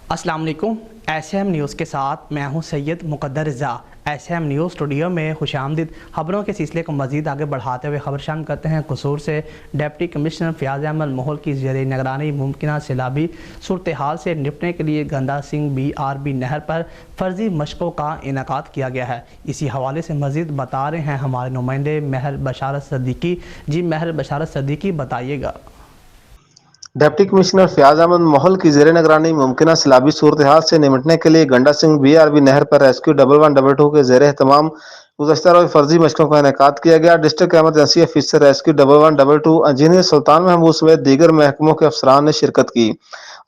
अस्सलाम वालेकुम। SM news के साथ मैं हूं सैयद मुक़द्दर रज़ा। एसएम न्यूज़ स्टूडियो में खुशामदीद। ख़बरों के सिलसिले को मज़ीद आगे बढ़ाते हुए खबर शामिल करते हैं। कसूर से डिप्टी कमिश्नर फ़याज़ अहमद मोहल की ज़ेर निगरानी मुमकिन सैलाबी सूरत हाल से निपटने के लिए गंदा सिंह BRB नहर पर फ़र्ज़ी मशक़ों का इनेकाद किया गया है। इसी हवाले से मज़ीद बता रहे हैं हमारे नुमाइंदे महर बशारत सद्दीकी। जी महर बशारत सद्दीकी, बताइएगा। डिप्टी कमिश्नर फ़याज़ अहमद मोहल की ज़ेर निगरानी मुमकिन सैलाबी सूरत हाल से निपटने के लिए गंडा सिंह BRB नहर पर रेस्क्यू 1122 के ज़ेर एहतमाम गुज़श्ता रोज़ फर्जी मशक़ों का इनेकाद किया गया। District emergency officer rescue 1122 engineer Sultan Mahmood समेत दीगर महकमों के अफसरान ने शिरकत की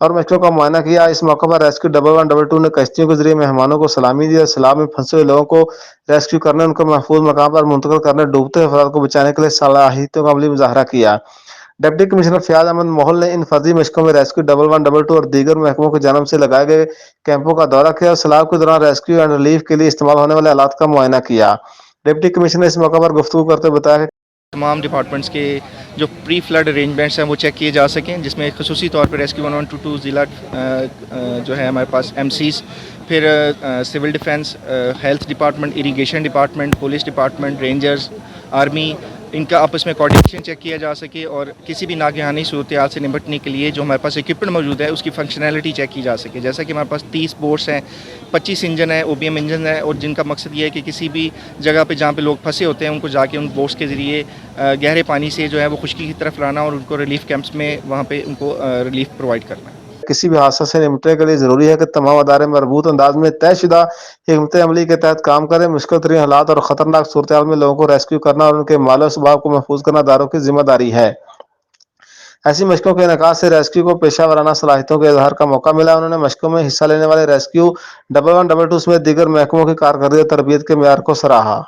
और मशक़ों का मुआयना किया। इस मौके पर रेस्क्यू 1122 ने कश्तियों के जरिए मेहमानों को सलामी दी और सैलाब में फंसे हुए लोगों को रेस्क्यू करने, उनको महफूज मकाम पर मुंतकिल करने, डूबते अफराद को बचाने के लिए सलाहियतों का अमली मुजाहरा किया। डिप्टी कमिश्नर फ़याज़ अहमद मोहल ने इन फर्जी मशकों में रेस्क्यू 1122 और दीगर महकमों की जानिब से लगाए गए कैंपों का दौरा किया और सैलाब के दौरान रेस्क्यू एंड रिलीफ के लिए इस्तेमाल होने वाले आलात का मुआयना किया। डिप्टी कमिश्नर ने इस मौके पर गुफ्तगू करते हुए बताया कि तमाम डिपार्टमेंट्स के जो प्री फ्लड अरेंजमेंट्स हैं वो चेक किए जा सकें, जिसमें खसूसी तौर पर रेस्क्यू 1122 ज़िला जो है हमारे पास MCs, फिर civil defence, health department, irrigation department, police department, rangers, army, इनका आपस में कोऑर्डिनेशन चेक किया जा सके और किसी भी नागहानी सूरत हाल से निपटने के लिए जो हमारे पास इक्विपमेंट मौजूद है उसकी फंक्शनैलिटी चेक की जा सके। जैसा कि हमारे पास 30 बोट्स हैं, 25 इंजन है, OBM इंजन है, और जिनका मकसद ये है कि किसी भी जगह पे जहाँ पे लोग फंसे होते हैं उनको जाके उन बोट्स के ज़रिए गहरे पानी से जो है वो खुश्की की तरफ लाना और उनको रिलीफ कैंप्स में वहाँ पे उनको रिलीफ प्रोवाइड करना है। किसी भी हादसा से निपटने के लिए जरूरी है कि तमाम अदारे मरबूत अंदाज में तयशुदा हिकमत अमली के तहत काम करें। मुश्किल तरीन हालात और खतरनाक सूरत हाल में लोगों को रेस्क्यू करना और उनके मालो स्वभाव को महफूज करना अदारों की जिम्मेदारी है। ऐसी मशकों के इनेकाद से रेस्क्यू को पेशा वराना सलाहियतों के इजहार का मौका मिला। उन्होंने मशकों में हिस्सा लेने वाले रेस्क्यू 1122 में दीगर महकमों की कारकर्दगी और तरबियत के मेयार को सराहा।